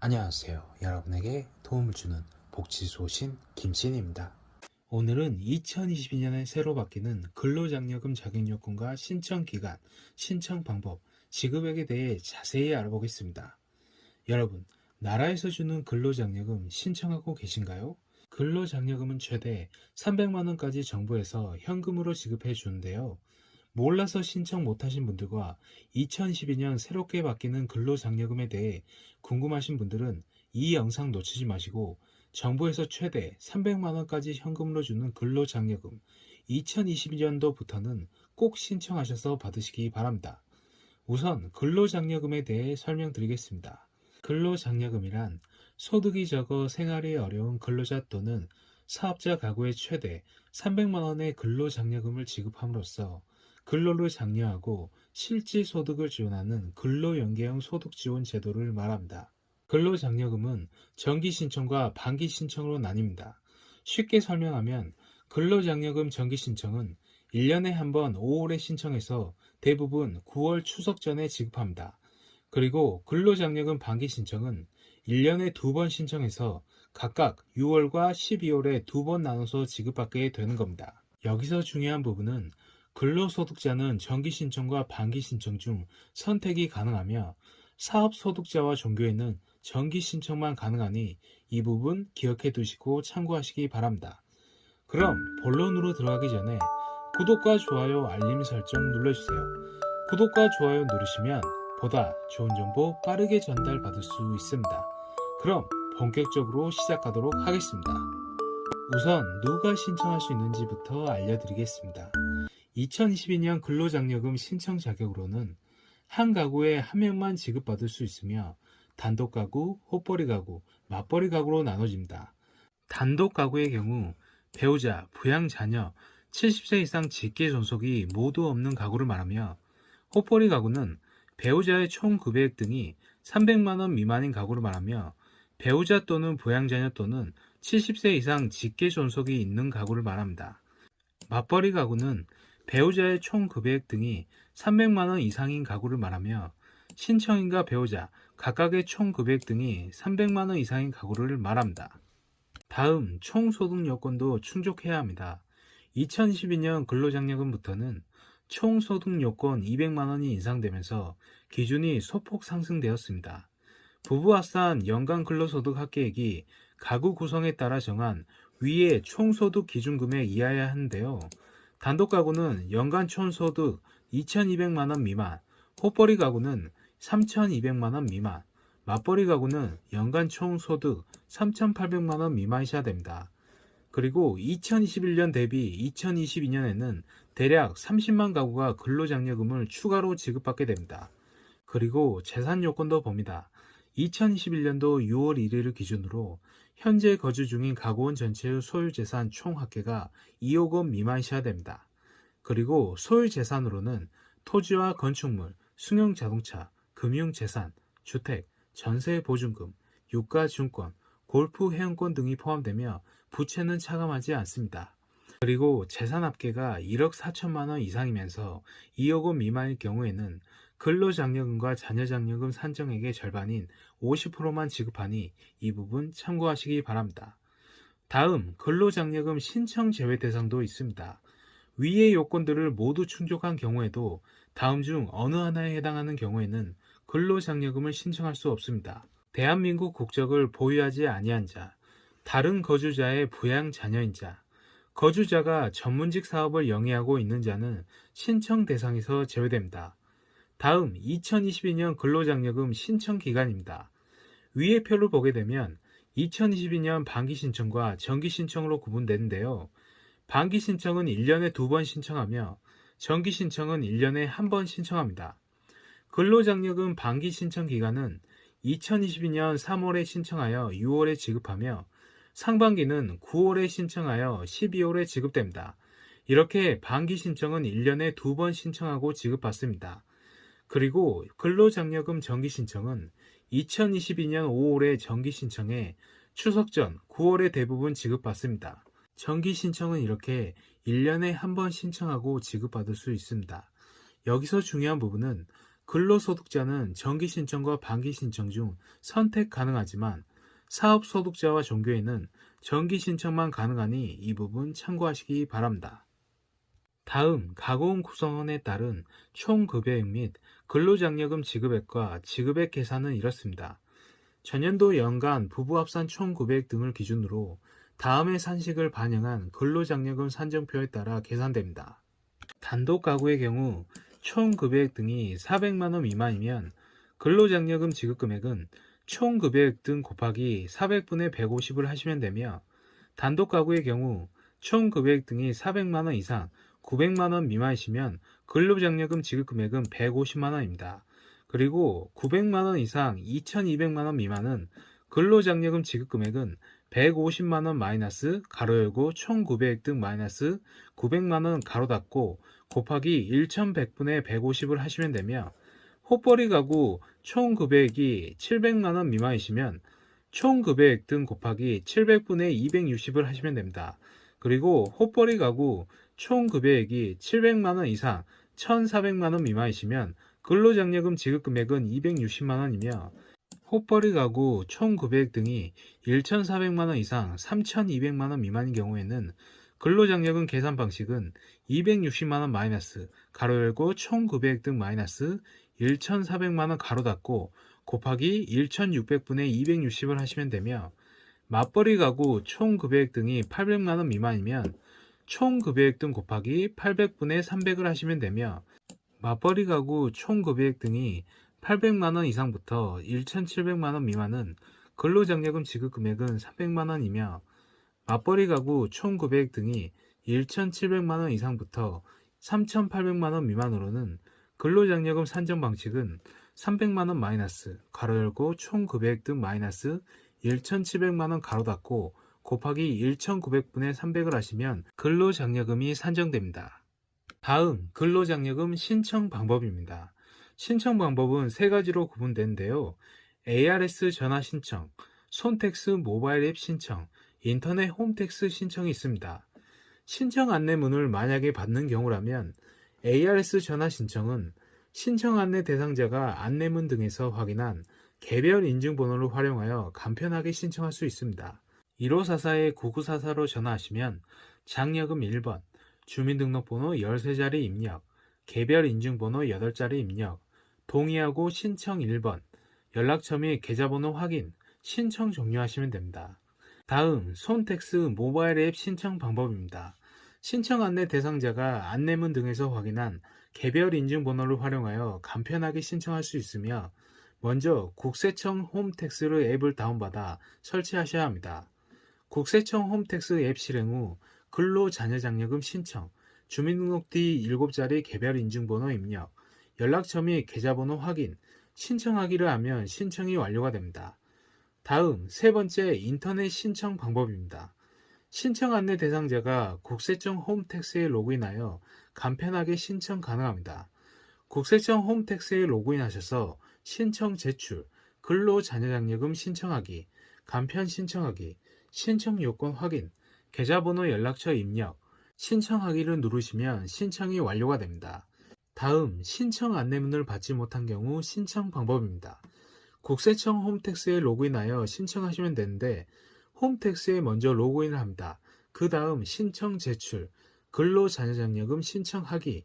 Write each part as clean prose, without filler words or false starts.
안녕하세요. 여러분에게 도움을 주는 복지소신 김신입니다. 오늘은 2022년에 새로 바뀌는 근로장려금 자격요건과 신청기간, 신청 방법, 지급액에 대해 자세히 알아보겠습니다. 여러분, 나라에서 주는 근로장려금 신청하고 계신가요? 근로장려금은 최대 300만 원까지 정부에서 현금으로 지급해 주는데요. 몰라서 신청 못하신 분들과 2012년 새롭게 바뀌는 근로장려금에 대해 궁금하신 분들은 이 영상 놓치지 마시고 정부에서 최대 300만 원까지 현금으로 주는 근로장려금 2022년도부터는 꼭 신청하셔서 받으시기 바랍니다. 우선 근로장려금에 대해 설명드리겠습니다. 근로장려금이란 소득이 적어 생활이 어려운 근로자 또는 사업자 가구에 최대 300만 원의 근로장려금을 지급함으로써 근로를 장려하고 실질 소득을 지원하는 근로연계형 소득지원 제도를 말합니다. 근로장려금은 정기 신청과 반기 신청으로 나뉩니다. 쉽게 설명하면 근로장려금 정기 신청은 1년에 한 번 5월에 신청해서 대부분 9월 추석 전에 지급합니다. 그리고 근로장려금 반기 신청은 1년에 2번 신청해서 각각 6월과 12월에 2번 나눠서 지급받게 되는 겁니다. 여기서 중요한 부분은 근로소득자는 정기 신청과 반기 신청 중 선택이 가능하며 사업소득자와 종교에는 정기 신청만 가능하니 이 부분 기억해 두시고 참고하시기 바랍니다. 그럼 본론으로 들어가기 전에 구독과 좋아요, 알림 설정 눌러주세요. 구독과 좋아요 누르시면 보다 좋은 정보 빠르게 전달받을 수 있습니다. 그럼 본격적으로 시작하도록 하겠습니다. 우선 누가 신청할 수 있는지부터 알려드리겠습니다. 2022년 근로장려금 신청 자격으로는 한 가구에 한 명만 지급받을 수 있으며 단독 가구, 호벌이 가구, 맞벌이 가구로 나눠집니다. 단독 가구의 경우 배우자, 부양 자녀, 70세 이상 직계 존속이 모두 없는 가구를 말하며 호벌이 가구는 배우자의 총 급여액 등이 300만 원 미만인 가구를 말하며 배우자 또는 부양 자녀 또는 70세 이상 직계 존속이 있는 가구를 말합니다. 맞벌이 가구는 배우자의 총 급여액 등이 300만 원 이상인 가구를 말하며 신청인과 배우자 각각의 총 급여액 등이 300만 원 이상인 가구를 말합니다. 다음 총소득 요건도 충족해야 합니다. 2022년 근로장려금부터는 총소득 요건 200만 원이 인상되면서 기준이 소폭 상승되었습니다. 부부 합산 연간 근로소득 합계액이 가구 구성에 따라 정한 위의 총소득 기준금액 이하여야 하는데요. 단독 가구는 연간 총소득 2,200만 원 미만, 호벌이 가구는 3,200만 원 미만, 맞벌이 가구는 연간 총소득 3,800만 원 미만이셔야 됩니다. 그리고 2021년 대비 2022년에는 대략 30만 가구가 근로장려금을 추가로 지급받게 됩니다. 그리고 재산 요건도 봅니다. 2021년도 6월 1일을 기준으로 현재 거주 중인 가구원 전체의 소유재산 총 합계가 2억 원 미만이셔야 됩니다. 그리고 소유재산으로는 토지와 건축물, 승용자동차, 금융재산, 주택, 전세보증금, 유가증권, 골프 회원권 등이 포함되며 부채는 차감하지 않습니다. 그리고 재산 합계가 1억 4천만 원 이상이면서 2억 원 미만일 경우에는 근로장려금과 자녀장려금 산정액의 절반인 50%만 지급하니 이 부분 참고하시기 바랍니다. 다음 근로장려금 신청 제외 대상도 있습니다. 위의 요건들을 모두 충족한 경우에도 다음 중 어느 하나에 해당하는 경우에는 근로장려금을 신청할 수 없습니다. 대한민국 국적을 보유하지 아니한 자, 다른 거주자의 부양 자녀인 자, 거주자가 전문직 사업을 영위하고 있는 자는 신청 대상에서 제외됩니다. 다음 2022년 근로장려금 신청 기간입니다. 위의 표를 보게 되면 2022년 반기 신청과 정기 신청으로 구분되는데요. 반기 신청은 1년에 2번 신청하며 정기 신청은 1년에 1번 신청합니다. 근로장려금 반기 신청 기간은 2022년 3월에 신청하여 6월에 지급하며 상반기는 9월에 신청하여 12월에 지급됩니다. 이렇게 반기 신청은 1년에 2번 신청하고 지급받습니다. 그리고 근로장려금 정기 신청은 2022년 5월에 정기 신청해 추석 전 9월에 대부분 지급받습니다. 정기 신청은 이렇게 1년에 한 번 신청하고 지급받을 수 있습니다. 여기서 중요한 부분은 근로소득자는 정기신청과 반기신청 중 선택 가능하지만 사업소득자와 종교인은 정기신청만 가능하니 이 부분 참고하시기 바랍니다. 다음 가공 구성원에 따른 총급여액 및 근로장려금 지급액과 지급액 계산은 이렇습니다. 전년도 연간 부부합산 총급여액 등을 기준으로 다음의 산식을 반영한 근로장려금 산정표에 따라 계산됩니다. 단독 가구의 경우 총급여액 등이 400만원 미만이면 근로장려금 지급금액은 총급여액 등 곱하기 400분의 150을 하시면 되며, 단독 가구의 경우 총급여액 등이 400만원 이상 900만원 미만이시면 근로장려금 지급금액은 150만원입니다. 그리고 900만원 이상 2200만원 미만은 근로장려금 지급금액은 150만원 마이너스 가로 열고 총급여액 등 마이너스 900만원 가로 닫고 곱하기 1100분의 150을 하시면 되며, 호벌이 가구 총급여액이 700만원 미만이시면 총급여액 등 곱하기 700분의 260을 하시면 됩니다. 그리고 호벌이 가구 총급여액이 700만원 이상 1400만원 미만이시면 근로장려금 지급금액은 260만원이며, 호벌이 가구 총급여액 등이 1400만원 이상 3200만원 미만인 경우에는 근로장려금 계산 방식은 260만원 마이너스 가로 열고 총급여액 등 마이너스 1400만원 가로 닫고 곱하기 1600분의 260을 하시면 되며, 맞벌이 가구 총급여액 등이 800만원 미만이면 총급여액 등 곱하기 800분의 300을 하시면 되며, 맞벌이 가구 총급여액 등이 800만원 이상부터 1700만원 미만은 근로장려금 지급금액은 300만원이며, 맞벌이 가구 총급여액 등이 1700만원 이상부터 3800만원 미만으로는 근로장려금 산정 방식은 300만원 마이너스 가로 열고 총급여액 등 마이너스 1700만원 가로 닫고 곱하기 1900분의 300을 하시면 근로장려금이 산정됩니다. 다음 근로장려금 신청 방법입니다. 신청 방법은 세 가지로 구분되는데요. ARS 전화 신청, 손택스 모바일 앱 신청, 인터넷 홈택스 신청이 있습니다. 신청 안내문을 만약에 받는 경우라면 ARS 전화 신청은 신청 안내 대상자가 안내문 등에서 확인한 개별 인증번호를 활용하여 간편하게 신청할 수 있습니다. 1544-9944로 전화하시면 장려금 1번, 주민등록번호 13자리 입력, 개별 인증번호 8자리 입력, 동의하고 신청 1번, 연락처 및 계좌번호 확인, 신청 종료하시면 됩니다. 다음 손택스 모바일 앱 신청 방법입니다. 신청 안내 대상자가 안내문 등에서 확인한 개별 인증번호를 활용하여 간편하게 신청할 수 있으며, 먼저 국세청 홈택스를 앱을 다운받아 설치하셔야 합니다. 국세청 홈택스 앱 실행 후 근로자녀장려금 신청, 주민등록 뒤 7자리 개별 인증번호 입력, 연락처 및 계좌번호 확인, 신청하기를 하면 신청이 완료가 됩니다. 다음 세 번째 인터넷 신청 방법입니다. 신청 안내 대상자가 국세청 홈택스에 로그인하여 간편하게 신청 가능합니다. 국세청 홈택스에 로그인하셔서 신청 제출, 근로자녀장려금 신청하기, 간편 신청하기, 신청 요건 확인, 계좌번호 연락처 입력, 신청하기를 누르시면 신청이 완료가 됩니다. 다음 신청 안내문을 받지 못한 경우 신청 방법입니다. 국세청 홈택스에 로그인하여 신청하시면 되는데, 홈택스에 먼저 로그인을 합니다. 그 다음 신청 제출, 근로자녀장려금 신청하기,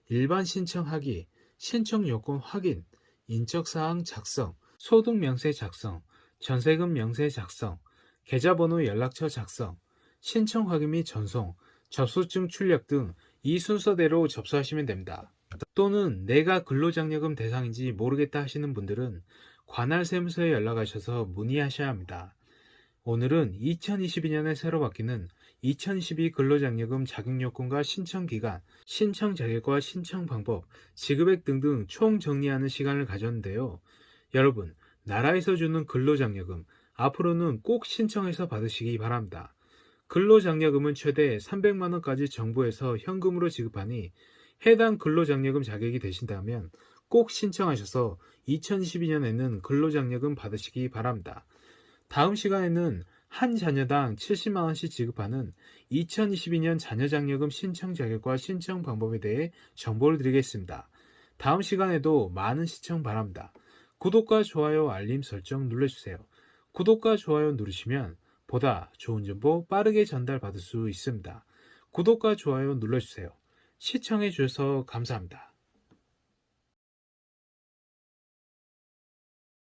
일반 신청하기, 신청 요건 확인, 인적사항 작성, 소득명세 작성, 전세금 명세 작성, 계좌번호 연락처 작성, 신청 확인 및 전송, 접수증 출력 등 이 순서대로 접수하시면 됩니다. 또는 내가 근로장려금 대상인지 모르겠다 하시는 분들은 관할 세무서에 연락하셔서 문의하셔야 합니다. 오늘은 2022년에 새로 바뀌는 2022 근로장려금 자격요건과 신청기간, 신청 자격과 신청 방법, 지급액 등등 총 정리하는 시간을 가졌는데요. 여러분, 나라에서 주는 근로장려금, 앞으로는 꼭 신청해서 받으시기 바랍니다. 근로장려금은 최대 300만원까지 정부에서 현금으로 지급하니 해당 근로장려금 자격이 되신다면 꼭 신청하셔서 2022년에는 근로장려금 받으시기 바랍니다. 다음 시간에는 한 자녀당 70만원씩 지급하는 2022년 자녀장려금 신청 자격과 신청 방법에 대해 정보를 드리겠습니다. 다음 시간에도 많은 시청 바랍니다. 구독과 좋아요, 알림 설정 눌러주세요. 구독과 좋아요 누르시면 보다 좋은 정보 빠르게 전달받을 수 있습니다. 구독과 좋아요 눌러주세요. 시청해주셔서 감사합니다.